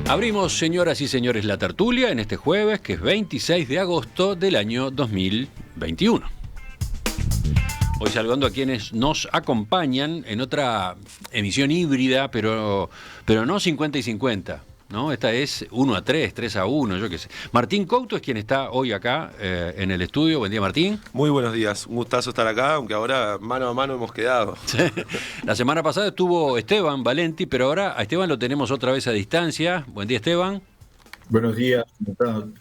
Abrimos, señoras y señores, la tertulia en este jueves, que es 26 de agosto del año 2021. Hoy saludando a quienes nos acompañan en otra emisión híbrida, pero no 50 y 50, ¿no? Esta es 1-3, 3-1, yo qué sé. Martín Couto es quien está hoy acá en el estudio. Buen día, Martín. Muy buenos días, un gustazo estar acá, aunque ahora mano a mano hemos quedado. La semana pasada estuvo Esteban Valenti, pero ahora a Esteban lo tenemos otra vez a distancia. Buen día, Esteban. Buenos días,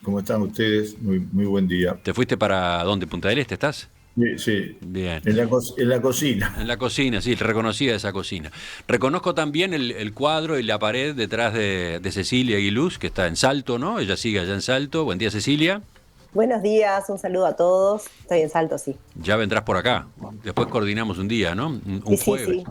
¿cómo están ustedes? Muy buen día. ¿Te fuiste para dónde? ¿Punta del Este estás? Sí, bien. En la cocina. En la cocina, sí, reconocida esa cocina. Reconozco también el cuadro y la pared detrás de Cecilia Aguiluz, que está en Salto, ¿no? Ella sigue allá en Salto. Buen día, Cecilia. Buenos días, un saludo a todos. Estoy en Salto, sí. Ya vendrás por acá. Después coordinamos un día, ¿no? Un jueves. Sí.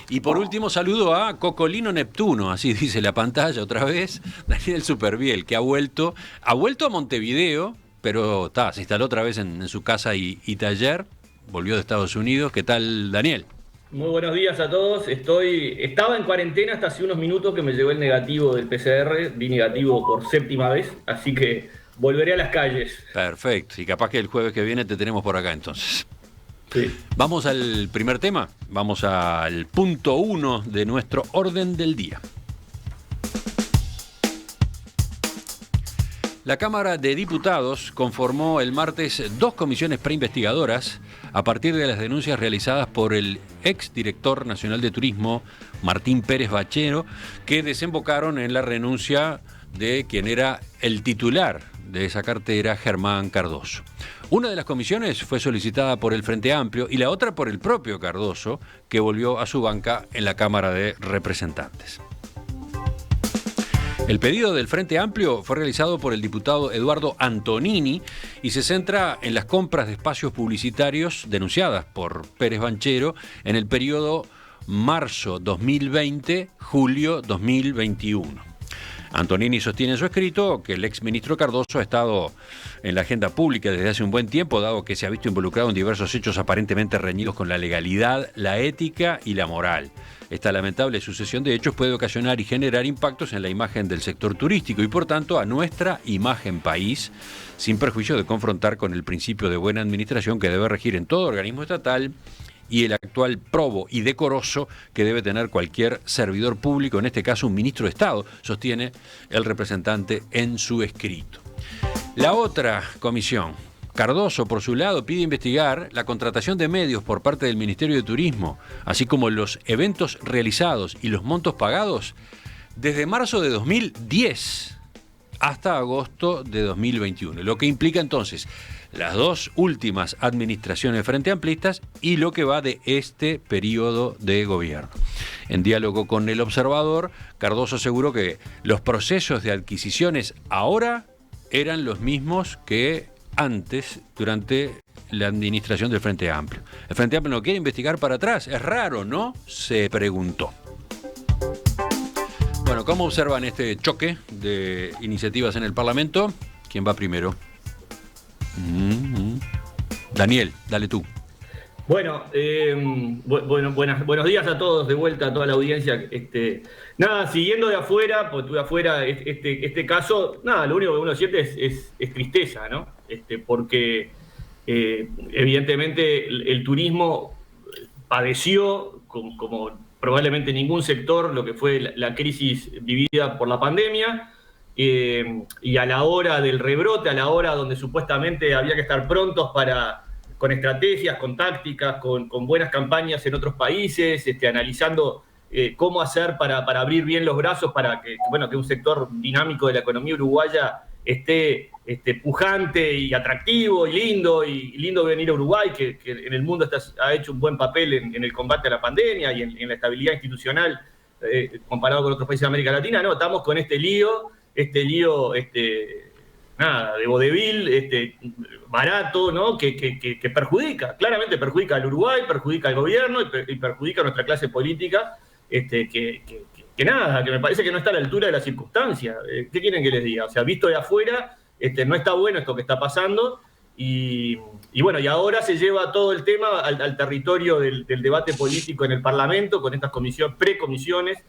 Y por último saludo a Cocolino Neptuno, así dice la pantalla otra vez, Daniel Superviel, que ha vuelto a Montevideo, pero se instaló otra vez en su casa y taller, volvió de Estados Unidos. ¿Qué tal, Daniel? Muy buenos días a todos. Estaba en cuarentena hasta hace unos minutos que me llegó el negativo del PCR, di negativo por 7ª vez, así que volveré a las calles. Perfecto, y capaz que el jueves que viene te tenemos por acá entonces. Sí. Vamos al primer tema, vamos al punto 1 de nuestro orden del día. La Cámara de Diputados conformó el martes 2 comisiones preinvestigadoras a partir de las denuncias realizadas por el exdirector nacional de Turismo, Martín Pérez Bachero, que desembocaron en la renuncia de quien era el titular de esa cartera, Germán Cardoso. Una de las comisiones fue solicitada por el Frente Amplio y la otra por el propio Cardoso, que volvió a su banca en la Cámara de Representantes. El pedido del Frente Amplio fue realizado por el diputado Eduardo Antonini y se centra en las compras de espacios publicitarios denunciadas por Pérez Bachero en el periodo marzo 2020-julio 2021. Antonini sostiene en su escrito que el exministro Cardoso ha estado en la agenda pública desde hace un buen tiempo, dado que se ha visto involucrado en diversos hechos aparentemente reñidos con la legalidad, la ética y la moral. Esta lamentable sucesión de hechos puede ocasionar y generar impactos en la imagen del sector turístico y, por tanto, a nuestra imagen país, sin perjuicio de confrontar con el principio de buena administración que debe regir en todo organismo estatal y el actual probo y decoroso que debe tener cualquier servidor público, en este caso un ministro de Estado, sostiene el representante en su escrito. La otra comisión, Cardoso, por su lado, pide investigar la contratación de medios por parte del Ministerio de Turismo, así como los eventos realizados y los montos pagados desde marzo de 2010 hasta agosto de 2021, lo que implica entonces las dos últimas administraciones frente amplistas y lo que va de este periodo de gobierno. En diálogo con El Observador, Cardoso aseguró que los procesos de adquisiciones ahora eran los mismos que antes, durante la administración del Frente Amplio. El Frente Amplio no quiere investigar para atrás. Es raro, ¿no? Se preguntó. Bueno, ¿cómo observan este choque de iniciativas en el Parlamento? ¿Quién va primero? Daniel, dale tú. Bueno, buenos días a todos, de vuelta a toda la audiencia. Siguiendo de afuera, pues estuve afuera, este caso, lo único que uno siente es tristeza, ¿no? Porque evidentemente el turismo padeció, como probablemente ningún sector, lo que fue la crisis vivida por la pandemia, y a la hora del rebrote, a la hora donde supuestamente había que estar prontos con estrategias, con tácticas, con buenas campañas en otros países, analizando cómo hacer para abrir bien los brazos para que un sector dinámico de la economía uruguaya esté pujante y atractivo y lindo venir a Uruguay, que en el mundo ha hecho un buen papel en el combate a la pandemia y en la estabilidad institucional comparado con otros países de América Latina. No, estamos con este lío de vodevil, barato, ¿no? Que claramente perjudica al Uruguay, perjudica al gobierno y perjudica a nuestra clase política, que me parece que no está a la altura de las circunstancias. ¿Qué quieren que les diga? O sea, visto de afuera, no está bueno esto que está pasando, Y bueno, y ahora se lleva todo el tema al territorio del debate político en el Parlamento, con estas precomisiones,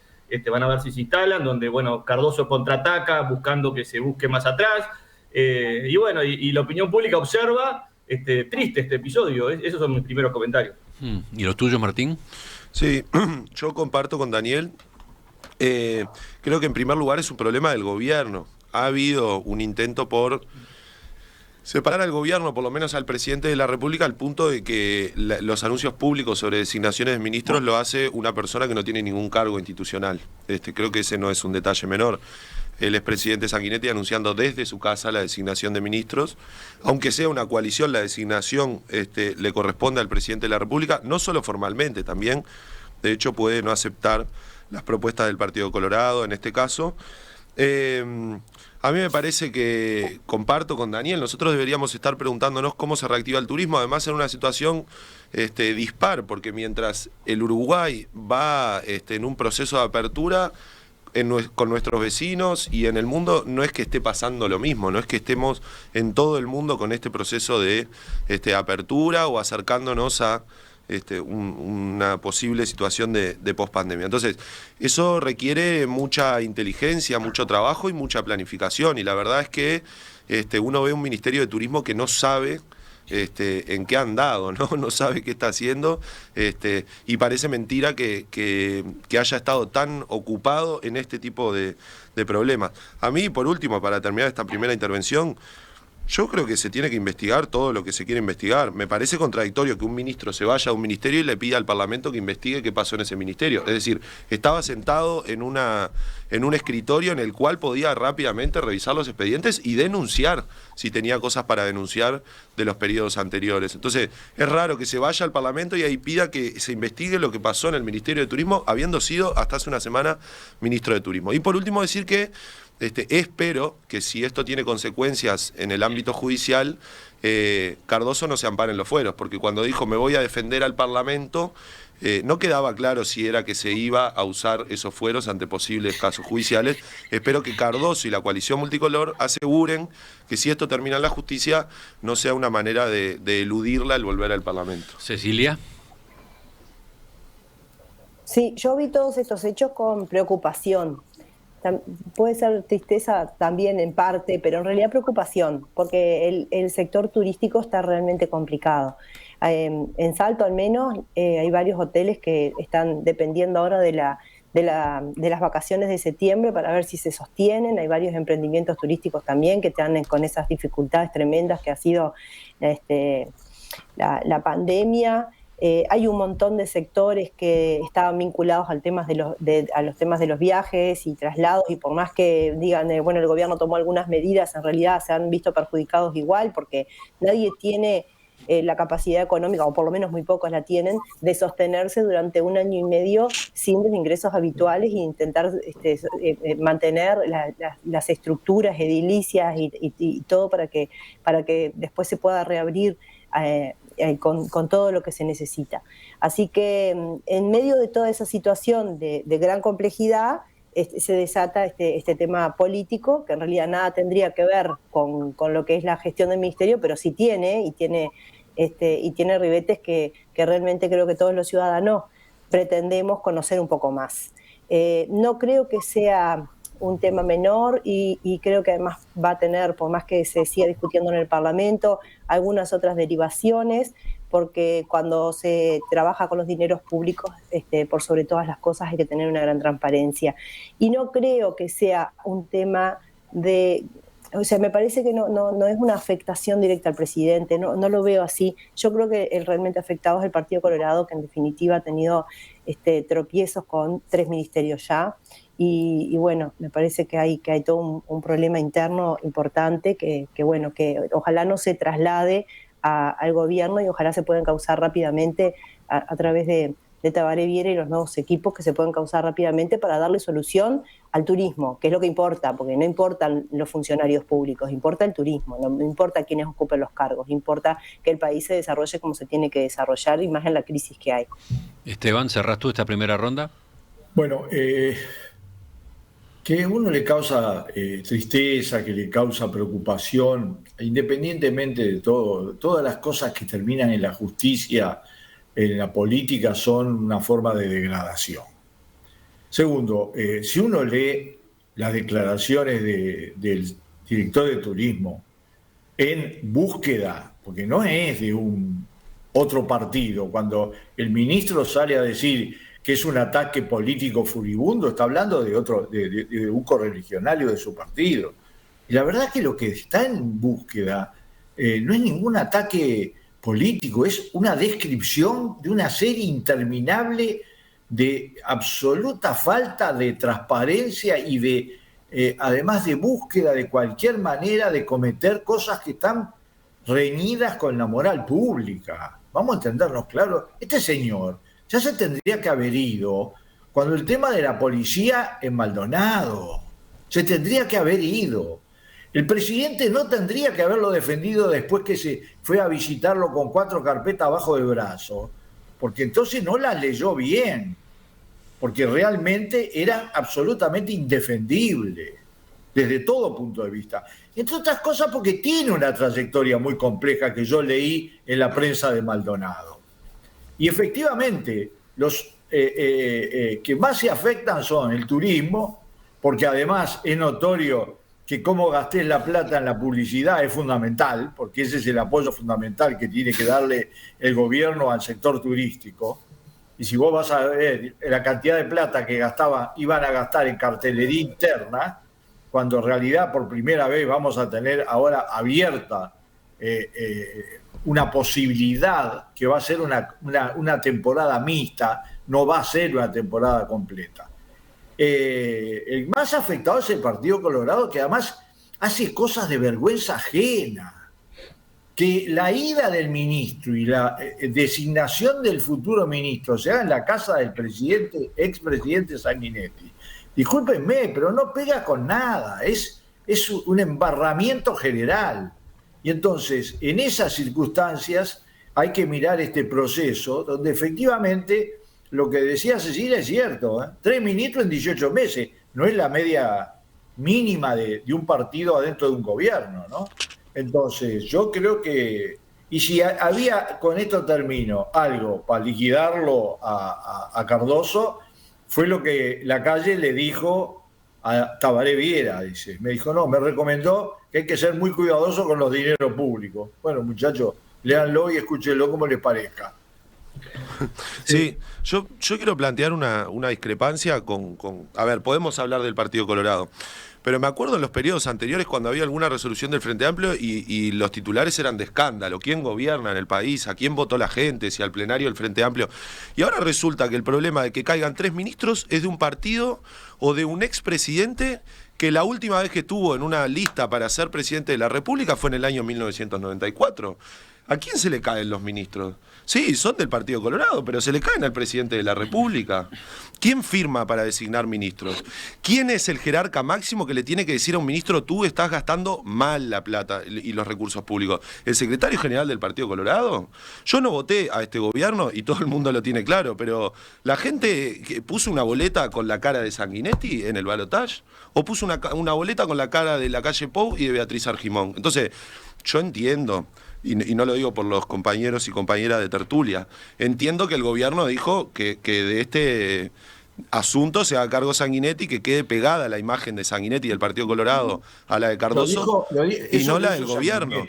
van a ver si se instalan, donde, bueno, Cardoso contraataca buscando que se busque más atrás, y bueno, y la opinión pública observa, triste este episodio. Esos son mis primeros comentarios. ¿Y los tuyos, Martín? Sí, yo comparto con Daniel. Creo que en primer lugar es un problema del gobierno. Ha habido un intento por separar al gobierno, por lo menos al presidente de la República, al punto de que los anuncios públicos sobre designaciones de ministros lo hace una persona que no tiene ningún cargo institucional. Creo que ese no es un detalle menor. El expresidente Sanguinetti anunciando desde su casa la designación de ministros, aunque sea una coalición, la designación le corresponde al presidente de la República, no solo formalmente, también, de hecho, puede no aceptar las propuestas del Partido Colorado, en este caso. A mí me parece que, comparto con Daniel, nosotros deberíamos estar preguntándonos cómo se reactiva el turismo, además en una situación dispar, porque mientras el Uruguay va en un proceso de apertura con nuestros vecinos y en el mundo, no es que esté pasando lo mismo, no es que estemos en todo el mundo con este proceso de apertura o acercándonos a una posible situación de pospandemia. Entonces, eso requiere mucha inteligencia, mucho trabajo y mucha planificación. Y la verdad es que uno ve un Ministerio de Turismo que no sabe en qué ha andado, no sabe qué está haciendo, y parece mentira que haya estado tan ocupado en este tipo de problemas. A mí, por último, para terminar esta primera intervención, yo creo que se tiene que investigar todo lo que se quiere investigar. Me parece contradictorio que un ministro se vaya a un ministerio y le pida al Parlamento que investigue qué pasó en ese ministerio. Es decir, estaba sentado en un escritorio en el cual podía rápidamente revisar los expedientes y denunciar si tenía cosas para denunciar de los periodos anteriores. Entonces, es raro que se vaya al Parlamento y ahí pida que se investigue lo que pasó en el Ministerio de Turismo, habiendo sido hasta hace una semana ministro de Turismo. Y por último, decir que espero que si esto tiene consecuencias en el ámbito judicial, Cardoso no se ampare en los fueros, porque cuando dijo me voy a defender al Parlamento, no quedaba claro si era que se iba a usar esos fueros ante posibles casos judiciales. Espero que Cardoso y la coalición multicolor aseguren que si esto termina en la justicia, no sea una manera de eludirla al volver al Parlamento. Cecilia. Sí, yo vi todos estos hechos con preocupación. Puede ser tristeza también en parte, pero en realidad preocupación, porque el sector turístico está realmente complicado. En Salto al menos hay varios hoteles que están dependiendo ahora de las vacaciones de septiembre para ver si se sostienen. Hay varios emprendimientos turísticos también que están con esas dificultades tremendas que ha sido la pandemia. Hay un montón de sectores que estaban vinculados al temas a los temas de los viajes y traslados, y por más que digan, bueno, el gobierno tomó algunas medidas, en realidad se han visto perjudicados igual, porque nadie tiene la capacidad económica, o por lo menos muy pocos la tienen, de sostenerse durante 1 año y medio sin los ingresos habituales e intentar mantener las estructuras edilicias y todo para que después se pueda reabrir con todo lo que se necesita. Así que en medio de toda esa situación de gran complejidad, se desata este tema político, que en realidad nada tendría que ver con lo que es la gestión del ministerio, pero sí tiene ribetes que realmente creo que todos los ciudadanos pretendemos conocer un poco más. No creo que sea un tema menor y creo que además va a tener, por más que se siga discutiendo en el Parlamento, algunas otras derivaciones, porque cuando se trabaja con los dineros públicos, por sobre todas las cosas hay que tener una gran transparencia. Y no creo que sea un tema o sea, me parece que no es una afectación directa al presidente, no lo veo así. Yo creo que el realmente afectado es el Partido Colorado, que en definitiva ha tenido tropiezos con 3 ministerios ya. Y bueno, me parece que hay todo un problema interno importante que ojalá no se traslade al gobierno y ojalá se puedan causar rápidamente a través de Tabaré Viera y los nuevos equipos que se pueden causar rápidamente para darle solución al turismo, que es lo que importa, porque no importan los funcionarios públicos, importa el turismo, no importa quiénes ocupen los cargos, importa que el país se desarrolle como se tiene que desarrollar y más en la crisis que hay. Esteban, ¿cerrás tú esta primera ronda? Bueno, que a uno le causa tristeza, que le causa preocupación, independientemente de todo. Todas las cosas que terminan en la justicia, en la política, son una forma de degradación. Segundo, si uno lee las declaraciones del director de turismo en búsqueda, porque no es de un otro partido, cuando el ministro sale a decir que es un ataque político furibundo, está hablando de un correligionario de su partido. Y la verdad que lo que está en búsqueda no es ningún ataque político, es una descripción de una serie interminable de absoluta falta de transparencia y de, además de búsqueda de cualquier manera de cometer cosas que están reñidas con la moral pública. Vamos a entendernos claro, este señor ya se tendría que haber ido cuando el tema de la policía en Maldonado, se tendría que haber ido. El presidente no tendría que haberlo defendido después que se fue a visitarlo con 4 carpetas bajo el brazo, porque entonces no las leyó bien, porque realmente era absolutamente indefendible desde todo punto de vista. Entre otras cosas porque tiene una trayectoria muy compleja que yo leí en la prensa de Maldonado. Y efectivamente, los que más se afectan son el turismo, porque además es notorio que cómo gastés la plata en la publicidad es fundamental, porque ese es el apoyo fundamental que tiene que darle el gobierno al sector turístico. Y si vos vas a ver la cantidad de plata que iban a gastar en cartelería interna, cuando en realidad por primera vez vamos a tener ahora abierta una posibilidad que va a ser una temporada mixta, no va a ser una temporada completa. El más afectado es el Partido Colorado, que además hace cosas de vergüenza ajena. Que la ida del ministro y la designación del futuro ministro se haga en la casa del expresidente Sanguinetti. Discúlpenme, pero no pega con nada, es un embarramiento general. Y entonces, en esas circunstancias, hay que mirar este proceso, donde efectivamente lo que decía Cecilia es cierto, 3 ministros en 18 meses, no es la media mínima de un partido adentro de un gobierno, ¿no? Entonces, yo creo que, y si había, con esto termino, algo para liquidarlo a Cardoso, fue lo que Lacalle le dijo a Tabaré Viera, dice. Me dijo, no, me recomendó que hay que ser muy cuidadoso con los dineros públicos. Bueno, muchachos, léanlo y escúchenlo como les parezca. Sí, yo quiero plantear una discrepancia a ver, podemos hablar del Partido Colorado, pero me acuerdo en los periodos anteriores cuando había alguna resolución del Frente Amplio y los titulares eran de escándalo. ¿Quién gobierna en el país? ¿A quién votó la gente? Si al plenario del Frente Amplio. Y ahora resulta que el problema de que caigan 3 ministros es de un partido o de un expresidente que la última vez que estuvo en una lista para ser presidente de la República fue en el año 1994. ¿A quién se le caen los ministros? Sí, son del Partido Colorado, pero se le caen al presidente de la República. ¿Quién firma para designar ministros? ¿Quién es el jerarca máximo que le tiene que decir a un ministro, tú estás gastando mal la plata y los recursos públicos? ¿El secretario general del Partido Colorado? Yo no voté a este gobierno y todo el mundo lo tiene claro, pero la gente que puso una boleta con la cara de Sanguinetti en el balotaje o puso una boleta con la cara de Lacalle Pou y de Beatriz Argimón. Entonces, yo entiendo. Y no lo digo por los compañeros y compañeras de tertulia. Entiendo que el gobierno dijo que de este asunto se haga cargo Sanguinetti, que quede pegada la imagen de Sanguinetti y del Partido Colorado a la de Cardoso y no la del gobierno.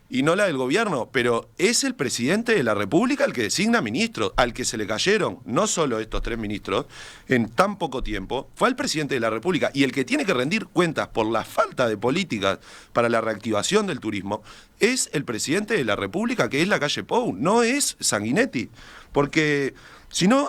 Y no la del gobierno, pero es el presidente de la República el que designa ministros, al que se le cayeron no solo estos 3 ministros en tan poco tiempo, fue al presidente de la República, y el que tiene que rendir cuentas por la falta de políticas para la reactivación del turismo es el presidente de la República, que es Lacalle Pou, no es Sanguinetti, porque si no,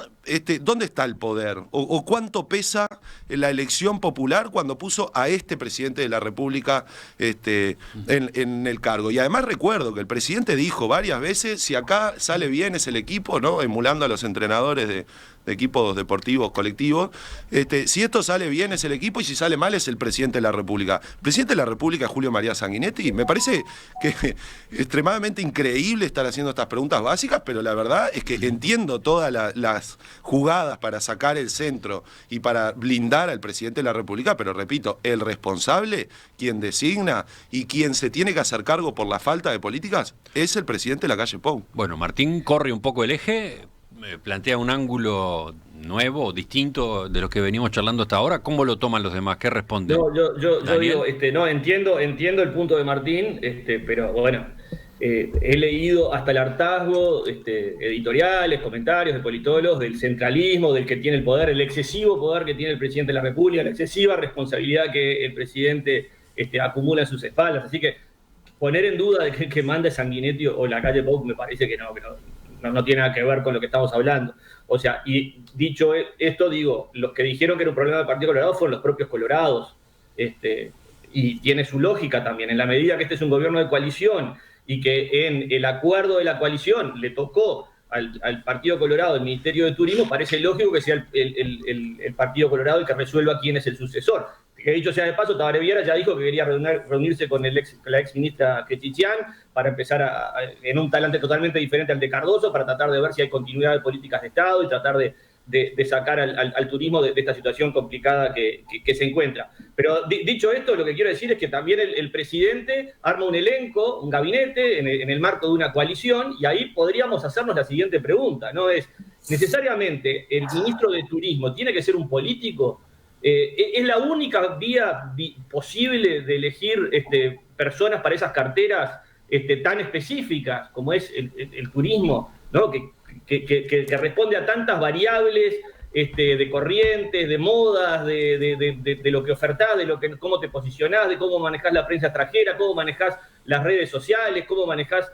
¿dónde está el poder? ¿O cuánto pesa la elección popular cuando puso a este presidente de la República en el cargo? Y además recuerdo que el presidente dijo varias veces, si acá sale bien es el equipo, ¿no? Emulando a los entrenadores de equipos deportivos colectivos, si esto sale bien es el equipo y si sale mal es el presidente de la República. El presidente de la República es Julio María Sanguinetti. Me parece que es extremadamente increíble estar haciendo estas preguntas básicas, pero la verdad es que entiendo todas las jugadas para sacar el centro y para blindar al presidente de la República, pero repito, el responsable, quien designa y quien se tiene que hacer cargo por la falta de políticas, es el presidente de la calle Pou. Bueno, Martín corre un poco el eje, plantea un ángulo nuevo, distinto de los que venimos charlando hasta ahora. ¿Cómo lo toman los demás? ¿Qué responden? No, yo digo, no, entiendo el punto de Martín, pero bueno, he leído hasta el hartazgo, editoriales, comentarios de politólogos, del centralismo, del que tiene el poder, el excesivo poder que tiene el presidente de la República, la excesiva responsabilidad que el presidente acumula en sus espaldas. Así que poner en duda de que manda Sanguinetti o la calle Pou me parece que no tiene nada que ver con lo que estamos hablando. O sea, y dicho esto, digo, los que dijeron que era un problema del Partido Colorado fueron los propios colorados. Y tiene su lógica también, en la medida que este es un gobierno de coalición y que en el acuerdo de la coalición le tocó al Partido Colorado el Ministerio de Turismo, parece lógico que sea el Partido Colorado el que resuelva quién es el sucesor. Que dicho sea de paso, Tabaré Viera ya dijo que quería reunirse con la ex ministra Kechichian para empezar en un talante totalmente diferente al de Cardoso, para tratar de ver si hay continuidad de políticas de Estado y tratar de sacar al turismo de esta situación complicada que se encuentra. Pero dicho esto, lo que quiero decir es que también el presidente arma un elenco, un gabinete en el marco de una coalición, y ahí podríamos hacernos la siguiente pregunta, ¿no? Es, ¿necesariamente el ministro de Turismo tiene que ser un político? ¿Es la única vía posible de elegir personas para esas carteras tan específicas como es el turismo, ¿no? Que responde a tantas variables de corrientes, de modas, de lo que ofertás, cómo te posicionás, de cómo manejás la prensa extranjera, cómo manejás las redes sociales, cómo manejás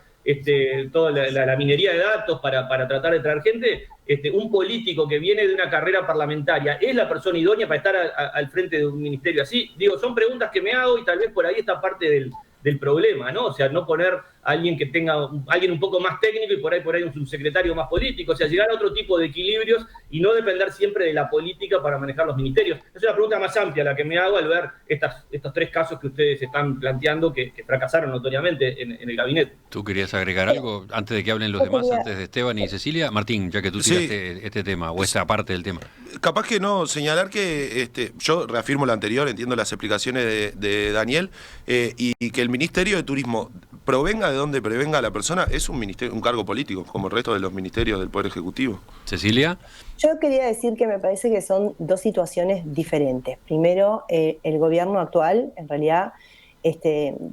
toda la minería de datos para tratar de traer gente? Un político que viene de una carrera parlamentaria, ¿es la persona idónea para estar al frente de un ministerio así? Digo, son preguntas que me hago y tal vez por ahí está parte del problema, ¿no? O sea, no poner a alguien que tenga, alguien un poco más técnico y por ahí un subsecretario más político, o sea, llegar a otro tipo de equilibrios y no depender siempre de la política para manejar los ministerios. Es una pregunta más amplia la que me hago al ver estos tres casos que ustedes están planteando que fracasaron notoriamente en el gabinete. ¿Tú querías agregar algo antes de que hablen los demás, antes de Esteban y Cecilia? Martín, ya que tú tiraste este tema, o esa parte del tema. Capaz que no, señalar que yo reafirmo lo anterior, entiendo las explicaciones de Daniel, y que el Ministerio de Turismo, provenga de donde provenga la persona, es un cargo político, como el resto de los ministerios del Poder Ejecutivo. Cecilia. Yo quería decir que me parece que son dos situaciones diferentes. Primero, el gobierno actual, en realidad,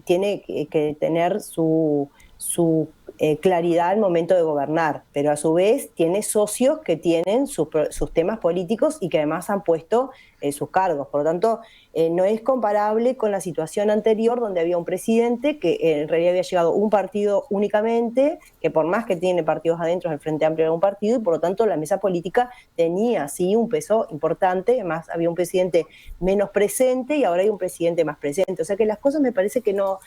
tiene que tener su claridad al momento de gobernar, pero a su vez tiene socios que tienen sus temas políticos y que además han puesto sus cargos. Por lo tanto, no es comparable con la situación anterior donde había un presidente que en realidad había llegado un partido únicamente, que por más que tiene partidos adentro, el Frente Amplio era un partido, y por lo tanto la mesa política tenía sí un peso importante. Además había un presidente menos presente y ahora hay un presidente más presente. O sea que las cosas me parece que no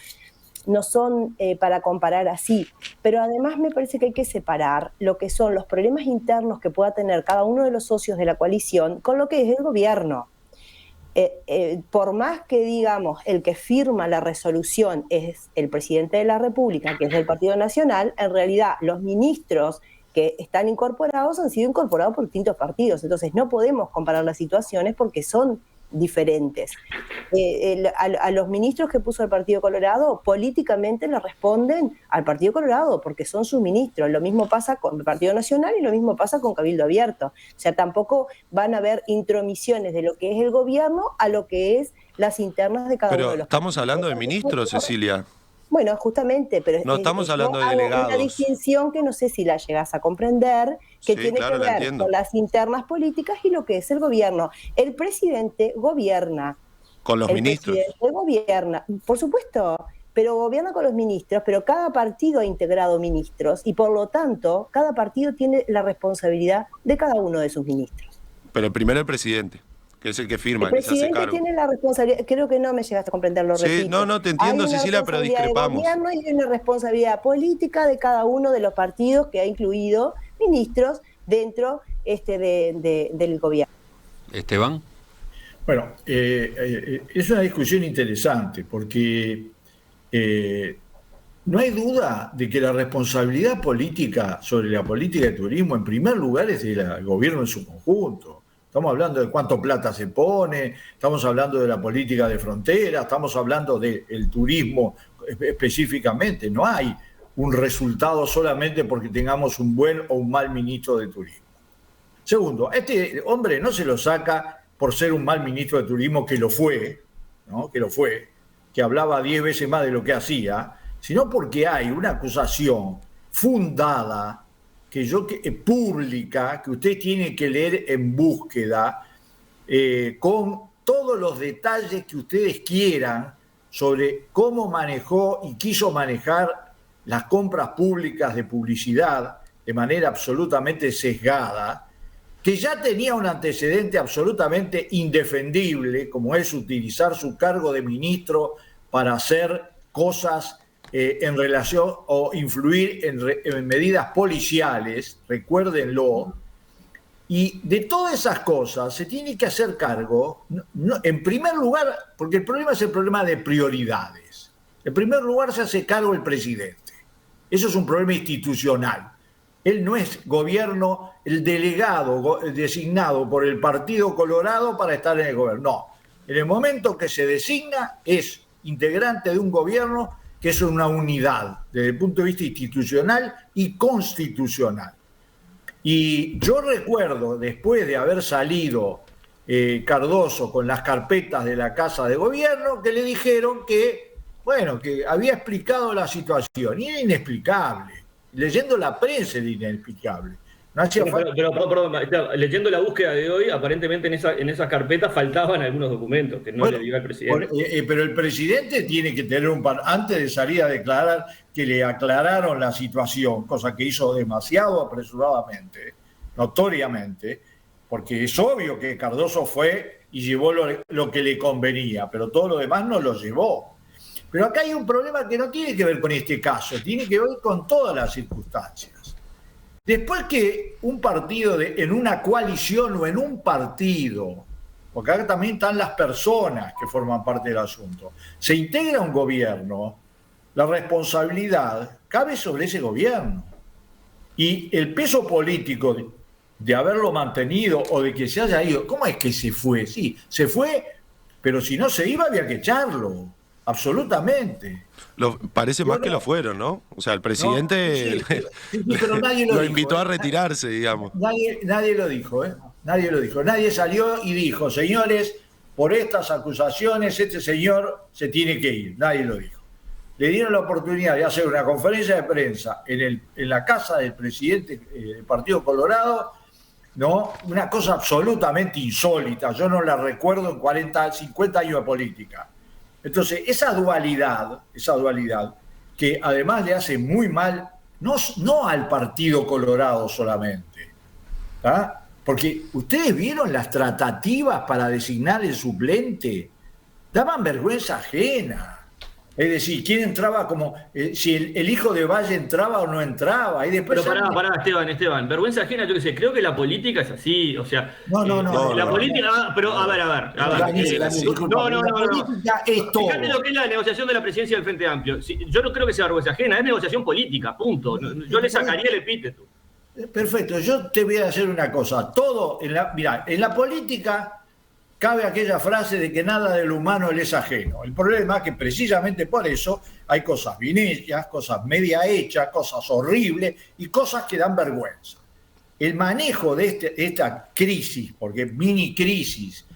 son para comparar así, pero además me parece que hay que separar lo que son los problemas internos que pueda tener cada uno de los socios de la coalición con lo que es el gobierno. Por más que digamos el que firma la resolución es el presidente de la República, que es del Partido Nacional, en realidad los ministros que están incorporados han sido incorporados por distintos partidos, entonces no podemos comparar las situaciones porque son diferentes. A los ministros que puso el Partido Colorado políticamente le responden al Partido Colorado porque son sus ministros. Lo mismo pasa con el Partido Nacional y lo mismo pasa con Cabildo Abierto. O sea, tampoco van a haber intromisiones de lo que es el gobierno a lo que es las internas de cada uno de los partidos. Pero estamos hablando de ministros, Cecilia. Bueno, justamente, pero no estamos hablando de delegados. Una distinción que no sé si la llegás a comprender, que sí, tiene que ver con las internas políticas y lo que es el gobierno. El presidente gobierna. ¿Con los ministros? El presidente gobierna, por supuesto, pero gobierna con los ministros, pero cada partido ha integrado ministros y por lo tanto cada partido tiene la responsabilidad de cada uno de sus ministros. Pero primero el presidente, que es el que firma, el que se hace cargo. El presidente tiene la responsabilidad, creo que no me llegaste a comprenderlo, sí, repito. No, te entiendo, Cecilia, pero discrepamos. Hay una responsabilidad de gobierno y una responsabilidad política de cada uno de los partidos que ha incluido ministros dentro del gobierno. Esteban. Bueno, es una discusión interesante porque no hay duda de que la responsabilidad política sobre la política de turismo, en primer lugar, es del gobierno en su conjunto. Estamos hablando de cuánto plata se pone, estamos hablando de la política de frontera, estamos hablando del turismo específicamente. No hay un resultado solamente porque tengamos un buen o un mal ministro de turismo. Segundo, este hombre no se lo saca por ser un mal ministro de turismo, que lo fue, ¿no? Que hablaba 10 veces más de lo que hacía, sino porque hay una acusación fundada, pública, que usted tiene que leer en Búsqueda, con todos los detalles que ustedes quieran sobre cómo manejó y quiso manejar las compras públicas de publicidad de manera absolutamente sesgada, que ya tenía un antecedente absolutamente indefendible, como es utilizar su cargo de ministro para hacer cosas en relación o influir en medidas policiales, recuérdenlo. Y de todas esas cosas se tiene que hacer cargo, en primer lugar, porque el problema es el problema de prioridades. En primer lugar se hace cargo el presidente. Eso es un problema institucional. Él no es gobierno, el delegado designado por el Partido Colorado para estar en el gobierno. No, en el momento que se designa es integrante de un gobierno que es una unidad desde el punto de vista institucional y constitucional. Y yo recuerdo, después de haber salido Cardoso con las carpetas de la Casa de Gobierno, que le dijeron que había explicado la situación. Y era inexplicable. Leyendo la prensa era inexplicable. No hacía falta... Perdón, leyendo la búsqueda de hoy, aparentemente en esas carpetas faltaban algunos documentos que no le dio al presidente. Pero el presidente tiene que tener antes de salir a declarar que le aclararon la situación, cosa que hizo demasiado apresuradamente, notoriamente, porque es obvio que Cardoso fue y llevó lo que le convenía, pero todo lo demás no lo llevó. Pero acá hay un problema que no tiene que ver con este caso, tiene que ver con todas las circunstancias. Después que un partido en una coalición o en un partido, porque acá también están las personas que forman parte del asunto, se integra un gobierno, la responsabilidad cabe sobre ese gobierno. Y el peso político de haberlo mantenido o de que se haya ido, ¿cómo es que se fue? Sí, se fue, pero si no se iba había que echarlo. Absolutamente. Parece más que lo fueron, ¿no? O sea, el presidente pero nadie lo invitó a retirarse, digamos. Nadie lo dijo, ¿eh? Nadie lo dijo. Nadie salió y dijo, señores, por estas acusaciones este señor se tiene que ir. Nadie lo dijo. Le dieron la oportunidad de hacer una conferencia de prensa en la casa del presidente del Partido Colorado, ¿no? Una cosa absolutamente insólita. Yo no la recuerdo en 50 años de política. Entonces, esa dualidad, que además le hace muy mal, no al Partido Colorado solamente, ¿tá? Porque ustedes vieron las tratativas para designar el suplente, daban vergüenza ajena. Es decir, ¿quién entraba como, si el hijo de Valle entraba o no entraba? Y después pero pará, Esteban, vergüenza ajena, yo qué sé, creo que la política es así, o sea... No. La política, pero a ver. La política es todo. Fíjate lo que es la negociación de la presidencia del Frente Amplio. Yo no creo que sea vergüenza ajena, es negociación política, punto. Yo le sacaría el epíteto. Perfecto, yo te voy a hacer una cosa. Mirá, en la política... cabe aquella frase de que nada de lo humano le es ajeno. El problema es que precisamente por eso hay cosas bien hechas, cosas media hechas, cosas horribles y cosas que dan vergüenza. El manejo de esta crisis, porque es mini crisis,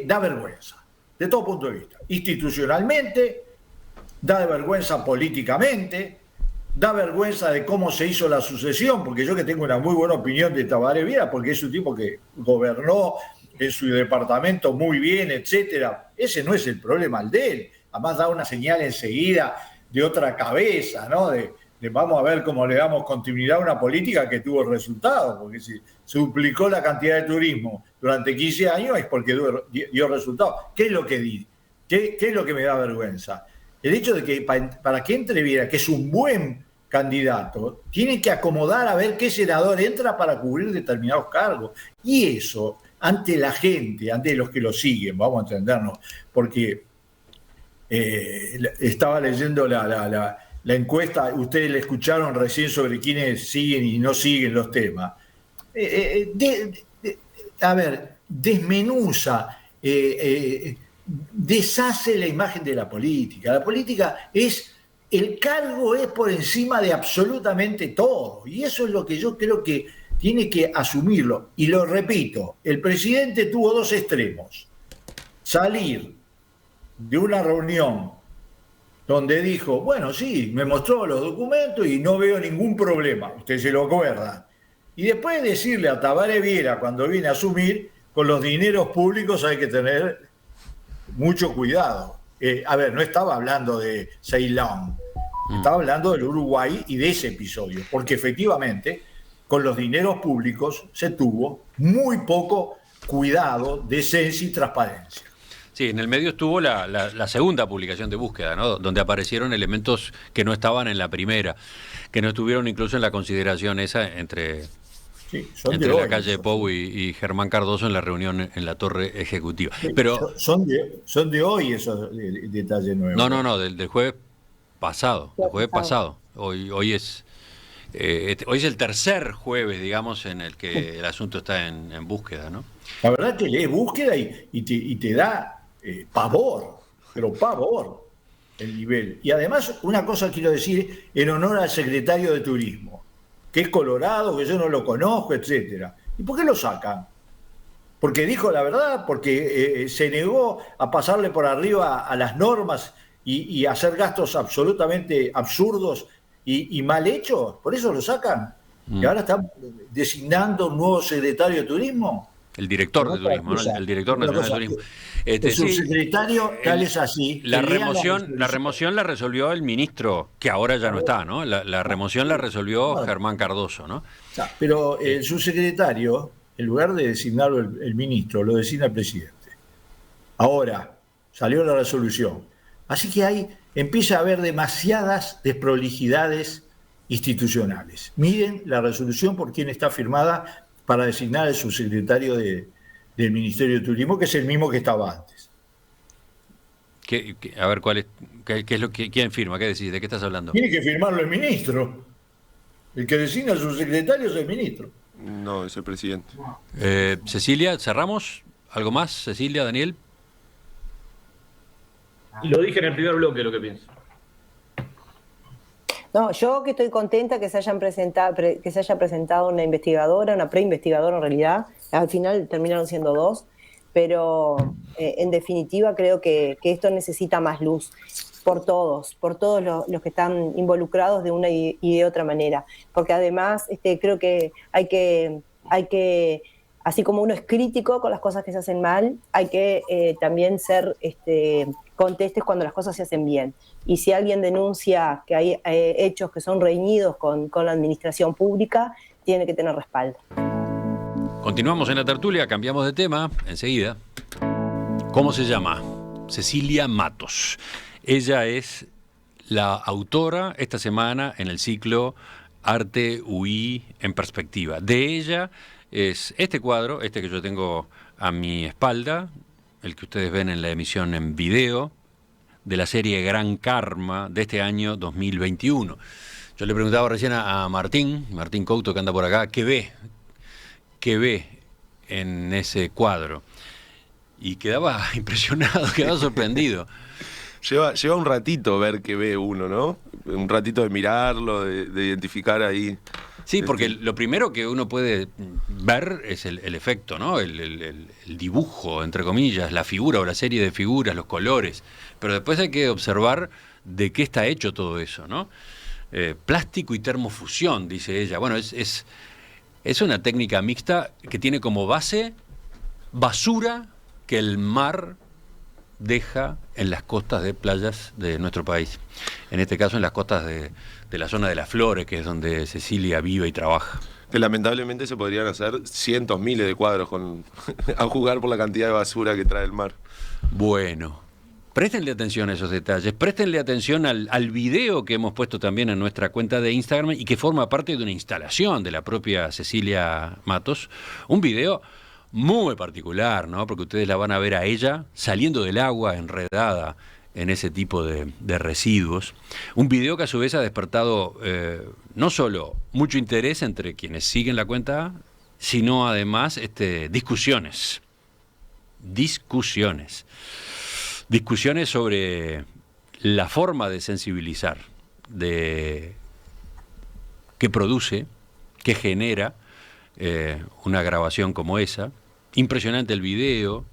da vergüenza, de todo punto de vista. Institucionalmente, da vergüenza políticamente, da vergüenza de cómo se hizo la sucesión, porque yo que tengo una muy buena opinión de Tabaré Vieira, porque es un tipo que gobernó en su departamento muy bien, etcétera. Ese no es el problema, el de él. Además da una señal enseguida de otra cabeza, ¿no? De vamos a ver cómo le damos continuidad a una política que tuvo resultados, porque si se duplicó la cantidad de turismo durante 15 años es porque dio resultados. ¿Qué es lo que di? ¿Qué es lo que me da vergüenza? El hecho de que para que entre Viera, que es un buen candidato, tiene que acomodar a ver qué senador entra para cubrir determinados cargos. Y eso... ante la gente, ante los que lo siguen, vamos a entendernos, porque estaba leyendo la encuesta, ustedes la escucharon recién sobre quiénes siguen y no siguen los temas. A ver, desmenuza, deshace la imagen de la política. La política el cargo es por encima de absolutamente todo. Y eso es lo que yo creo que tiene que asumirlo. Y lo repito, el presidente tuvo dos extremos. Salir de una reunión donde dijo, bueno, sí, me mostró los documentos y no veo ningún problema. Usted se lo acuerda. Y después decirle a Tabaré Viera, cuando viene a asumir, con los dineros públicos hay que tener mucho cuidado. A ver, no estaba hablando de Ceilán, estaba hablando del Uruguay y de ese episodio, porque efectivamente con los dineros públicos se tuvo muy poco cuidado, decencia y transparencia. Sí, en el medio estuvo la segunda publicación de búsqueda, ¿no? Donde aparecieron elementos que no estaban en la primera, que no estuvieron incluso en la consideración esa entre la calle Pou y Germán Cardoso en la reunión en la Torre Ejecutiva. Pero son de hoy esos detalles nuevos. No, del jueves pasado. El jueves pasado. Hoy es el tercer jueves, digamos, en el que el asunto está en búsqueda, ¿no? La verdad que lees búsqueda y te da pavor, pero pavor el nivel. Y además, una cosa quiero decir en honor al secretario de Turismo, que es colorado, que yo no lo conozco, etcétera. ¿Y por qué lo sacan? Porque dijo la verdad, porque se negó a pasarle por arriba a las normas y hacer gastos absolutamente absurdos y mal hechos. ¿Por eso lo sacan? Y ahora están designando un nuevo secretario de Turismo. El director de turismo, ¿no? El director nacional de turismo. El subsecretario, tal es así. La remoción la resolvió el ministro, que ahora ya no está, ¿no? La remoción la resolvió Germán Cardoso, ¿no? Pero el subsecretario, en lugar de designarlo el ministro, lo designa el presidente. Ahora, salió la resolución. Así que empieza a haber demasiadas desprolijidades institucionales. Miren la resolución por quien está firmada para designar al subsecretario del Ministerio de Turismo, que es el mismo que estaba antes. A ver, ¿qué es lo que quién firma? ¿Qué decís? ¿De qué estás hablando? Tiene que firmarlo el ministro. El que designa al subsecretario es el ministro. No, es el presidente. Cecilia, ¿cerramos? ¿Algo más? Cecilia, Daniel. Lo dije en el primer bloque lo que pienso. No, yo que estoy contenta que se haya presentado una investigadora, una preinvestigadora en realidad, al final terminaron siendo dos, pero en definitiva creo que esto necesita más luz por todos los que están involucrados de una y de otra manera, porque además creo que hay que, así como uno es crítico con las cosas que se hacen mal, hay que también ser contestes cuando las cosas se hacen bien. Y si alguien denuncia que hay hechos que son reñidos con la administración pública, tiene que tener respaldo. Continuamos en la tertulia, cambiamos de tema enseguida. ¿Cómo se llama? Cecilia Matos. Ella es la autora esta semana en el ciclo Arte UI en Perspectiva. De ella es este cuadro, que yo tengo a mi espalda, el que ustedes ven en la emisión en video, de la serie Gran Karma de este año 2021. Yo le preguntaba recién a Martín Couto, que anda por acá, ¿qué ve en ese cuadro? Y quedaba impresionado, quedaba sorprendido. Lleva un ratito ver qué ve uno, ¿no? Un ratito de mirarlo, de identificar ahí. Sí, porque lo primero que uno puede ver es el efecto, ¿no? El dibujo, entre comillas, la figura o la serie de figuras, los colores. Pero después hay que observar de qué está hecho todo eso, ¿no? Plástico y termofusión, dice ella. Bueno, es una técnica mixta que tiene como base basura que el mar deja en las costas de playas de nuestro país. En este caso, en las costas de la zona de Las Flores, que es donde Cecilia vive y trabaja. Que lamentablemente se podrían hacer cientos, miles de cuadros a jugar por la cantidad de basura que trae el mar. Bueno, préstenle atención a esos detalles, préstenle atención al video que hemos puesto también en nuestra cuenta de Instagram y que forma parte de una instalación de la propia Cecilia Matos. Un video muy particular, ¿no? Porque ustedes la van a ver a ella saliendo del agua, enredada en ese tipo de residuos. Un video que a su vez ha despertado no solo mucho interés entre quienes siguen la cuenta, sino además discusiones sobre la forma de sensibilizar, que produce, que genera una grabación como esa. Impresionante el video.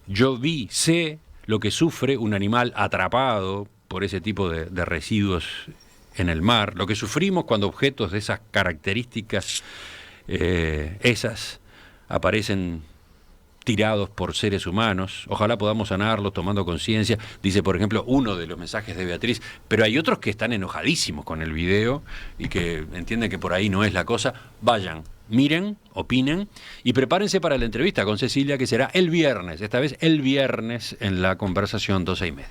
Yo sé lo que sufre un animal atrapado por ese tipo de residuos en el mar, lo que sufrimos cuando objetos de esas características aparecen tirados por seres humanos. Ojalá podamos sanarlos tomando conciencia, dice por ejemplo uno de los mensajes de Beatriz, pero hay otros que están enojadísimos con el video y que entienden que por ahí no es la cosa. Vayan, miren, opinen y prepárense para la entrevista con Cecilia, que será el viernes, esta vez el viernes en La Conversación 12:30.